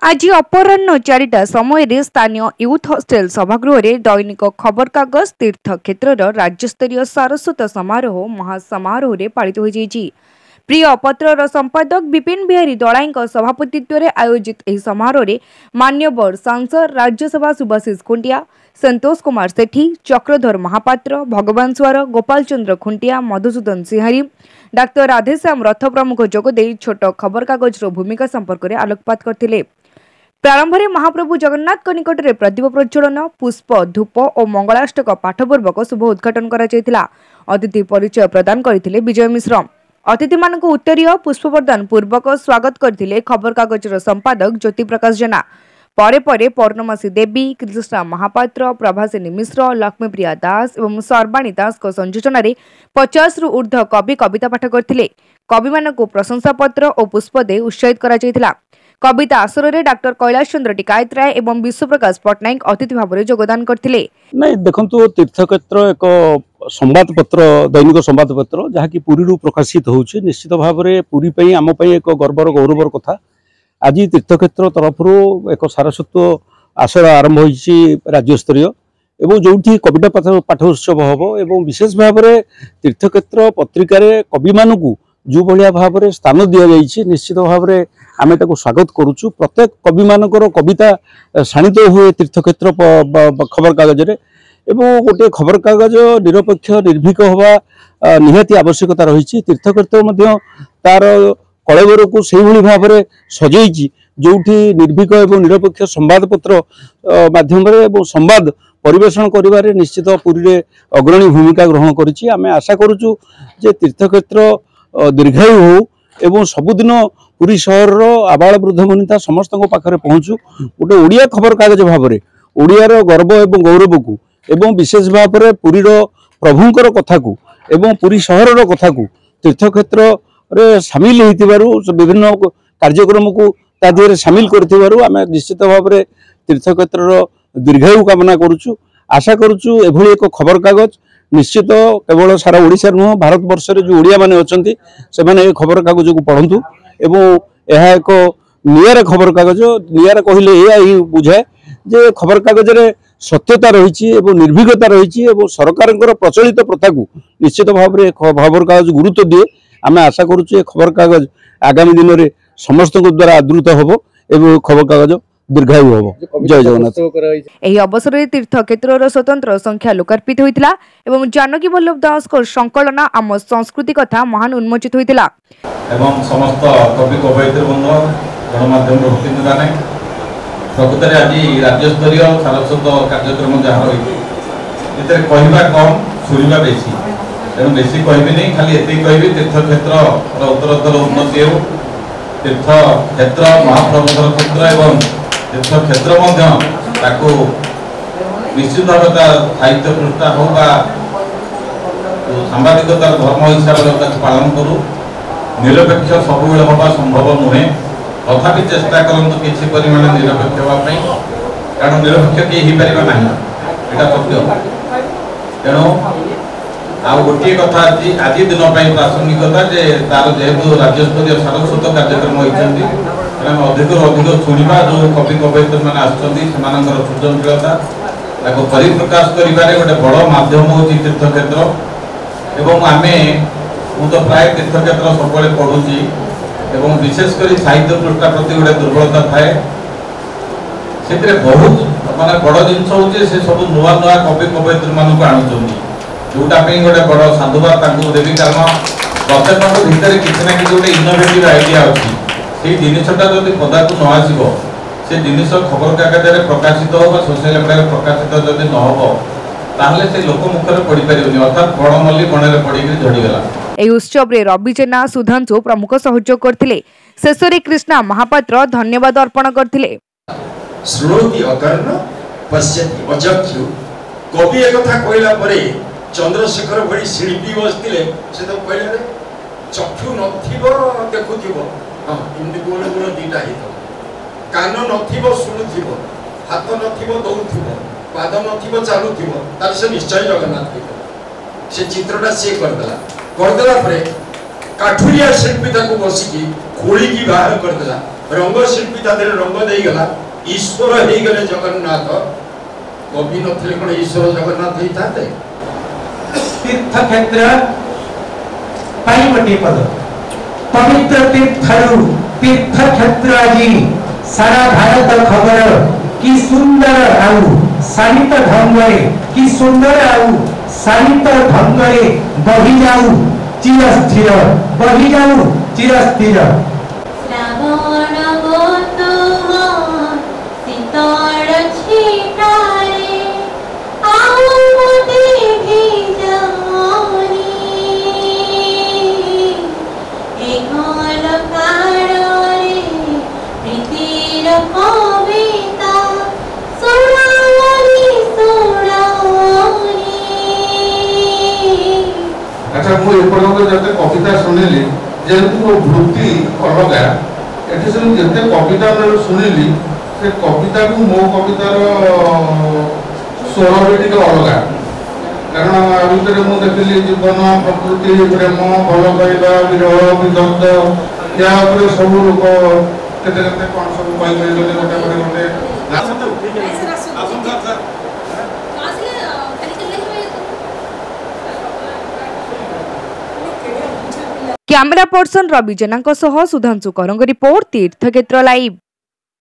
आज अपराह्न 4टा समय स्थानीय यूथ हॉस्टेल सभागृह दैनिक खबर कागज तीर्थक्षेत्र राज्यस्तरीय सारस्वत समारोह महासमारोह पालित हो प्रिय पत्रर संपादक विपिन बिहारी दलाई सभापतित्व में आयोजित यह समारोह मान्यवर सांसद राज्यसभा सुभाषिष खुंटिया, संतोष कुमार सेठी, चक्रधर महापात्र, भगवान स्वर, गोपाल चंद्र खुंटिया, मधुसूदन सिंहारी, डाक्टर राधेश्याम रथ प्रमुख जोगदे छोट खबर कागज भूमिका संपर्क में आलोकपात करते। प्रारंभ में महाप्रभु जगन्नाथ निकट में प्रदीप प्रज्वलन, पुष्प, धूप और मंगलाष्टक पाठपूर्वक शुभ उद्घाटन करा। अतिथि परिचय प्रदान करथिले विजय मिश्र। अतिथि मानक उत्तरीय पुष्प प्रदान पूर्वक स्वागत करथिले खबर कागजर संपादक ज्योति प्रकाश जेना। परे परे पौर्णमासी देवी, कृष्णा महापात्र, प्रभासिनी मिश्र, लक्ष्मीप्रिया दास और सर्वाणी दास संयोजन 50 रु ऊर्ध्व कवि कविता पाठ करथिले। कवि मानक प्रशंसा पत्र और पुष्प दे उत्साहित करा। कविता आसर में डाक्टर कैलाश चंद्र टिकायत राय एवं विश्वप्रकाश पट्टनायक अतिथि भाव में योगदान करथिले। नहीं देखंतु तीर्थक्षेत्र एक संवादपत्र दैनिक संवादपत्र जहाँकि पुरी प्रकाशित होउछि। निश्चित भाव में पुरी पई आम पई एक गर्वर गौरवर कथा। आज तीर्थक्षेत्र तरफ एक सारस्वत आसर आरंभ होइछि राज्यस्तरीय एवं जोठी कविता पाठ उत्सव हम एवं विशेष भाव में तीर्थक्षेत्र पत्रिकार कवि मानू जो भाया भाव में स्थान दि जाइए। निश्चित भाव में आम ताको स्वागत करुचु। प्रत्येक कवि मानकर कविता शाणित हुए तीर्थक्षेत्र खबर कागज एवं गोटे खबर कागज निरपेक्ष निर्भीक हवा निहाती आवश्यकता रही। तीर्थक्षेत्र तार कलेवर को से भाव में सजई जोठी निर्भीक एवं निरपेक्ष संवादपत्र माध्यम संवाद परिवेषण करिवारे निश्चित पुरी अग्रणी भूमिका ग्रहण करिछि। आमे आशा करुचु जे तीर्थक्षेत्र दीर्घायु हो एवं सबुदिन पुरी सहर आबाल वृद्ध वनिता समस्त पाखे पहुँचू। गोटे ओडिया खबर कागज भाव में ओडियार गर्व एवं गौरव को एवं विशेष भाव में पुरीर प्रभुंकर कथा को एवं पुरी सहर कथा को तीर्थक्षेत्र रे सामिल होइतिबारु विभिन्न कार्यक्रम को तादिहरे सामिल करथिबारु आमे निश्चित भाव में तीर्थक्षेत्र दीर्घायु कामना करुचु। आशा करुचु एभली एक खबर कागज निश्चित केवल सारा ओडिशा नुह भारत वर्ष रे जो ओडिया माने अछंती से माने ए खबर कागज को पढ़ंतु एवं यह एक नियर खबर कागज। नियर कहले यही बुझाए जे खबर कागज रे सत्यता रही एवं निर्भीकता रही एवं सरकार प्रचलित प्रथा को निश्चित भाव में खबर कागज गुरुत्व दिए। आम आशा करुचे खबर कागज आगामी दिन में समस्त द्वारा आदृत हम एवं खबर कागज दीर्घायु हम। जय जगन्नाथ। यही अवसर में तीर्थक्षेत्र स्वतंत्र संख्या लोकार्पित होता एवं जानकी वल्लभ दास संकलन आम संस्कृति कथा महान उन्मोचित होता। समस्त कवि कवयित्री बंधु गणमाध्यम प्रतिनिधि प्रकृत में आज राज्यस्तरीय सारस्वत कार्यक्रम जहाँ रही कहवा कम शुणा बेसी तेणु बेसी कहबी नहीं खाली ये कहबी तीर्थक्षेत्र उत्तरोत्तर उन्नति हो। तीर्थक्षेत्र महाप्रभुर क्षेत्र एवं तीर्थक्षेत्र निश्चित भाव साहित्य पृष्ठा हो सांबादिकतार धर्म हिसाब से पालन करूँ। निरपेक्ष सब हवा संभव नुहे तथापि चेष्टा करूँ किसी परिमाण निरपेक्ष हाँपाई कारण निरपेक्ष किए हो पार ना यहाँ सत्य। तेणु आउ गोटे कथा आज दिन प्रासंगिकता जे तार जेहेतु राज्यस्तरीय सारस्वत कार्यक्रम होती अधिक अधिक शुणा जो कवि कवयित्री मैंने आसर सृजनशीलता परिप्रकाश कर गोटे बड़ मध्यम हो तीर्थक्षेत्र एवं आमे तो प्राय तीर्थक्षेत्र सब पढ़ुची एवं विशेषकर साहित्य पृष्ठा प्रति गोटे दुर्बलता थाए से बहुत माने बड़ जिनस हूँ से सब नुआ नुआ कवि कवयित्री मानक आणुंट जोटापी गोटे बड़ साधुवाद देवी कारण प्रत्येक भितर किसी ना कि गोटे इनोवेटिव आइडिया अच्छी से जिनटा जब पदा को न आसो से जिन खबर कागज प्रकाशित हो सोशल मीडिया प्रकाशित जब न हो ताहले से लोक मुखर पड़ी पारिबनी अर्थात बणमल्ली बणरे पड़ी झड़ीगला। এই উৎসবে রবি জেনা সুধাংশু প্রমুখ সহযোগ করथिले। शेषरे कृष्णा महापात्र धन्यवाद अर्पण करथिले। श्रोति अकर्ण पश्यति अचक्षु कवि एक कथा कहला परे चंद्रशेखर भली शिल्पी बसथिले से तो कहले चक्षु नथिबो देखुथिबो हां इमति गोल गोल दीटा हितो कान नथिबो सुनुथिबो हाथ नथिबो दौथिबो पाद नथिबो चालुथिबो तार से निश्चय जगन्नाथ हितो से चित्रटा से करदेला परे काठुरिया शिल्पी ताको बसिकी खोली की बाहर करदेला रंगशिल्पी ता रंग दे गला ईश्वर हो गले जगन्नाथ कवि नथिले कोन ईश्वर जगन्नाथ ही थाते तीर्थ क्षेत्र पाई गोटे पद पवित्र तीर्थरु तीर्थ क्षेत्र आज सारा भारत खबर कि सुंदर आउ शांत ढंगरे कि सुंदर आउ शांत ढंगरे बही जाऊ चिरस्थिर बही जाऊ चिरस्थिर अच्छा मु एपर्यंत जते कविता सुनिली जेहेतु वृत्ति अलग एठी सब जते कविता सुनिली से कविता को मो कवितार स्वर भी टिके अलग कारण आ भितर मु देखिली जीवन प्रकृति प्रेम भल पाइबा विरह विद्वंद या उपरे सब लोक केते केते कोन सब पाइ गले गोटे पर गोटे कैमरा पर्सन रवि जेना सुधांशु करंग रिपोर्ट तीर्थक्षेत्र लाइव।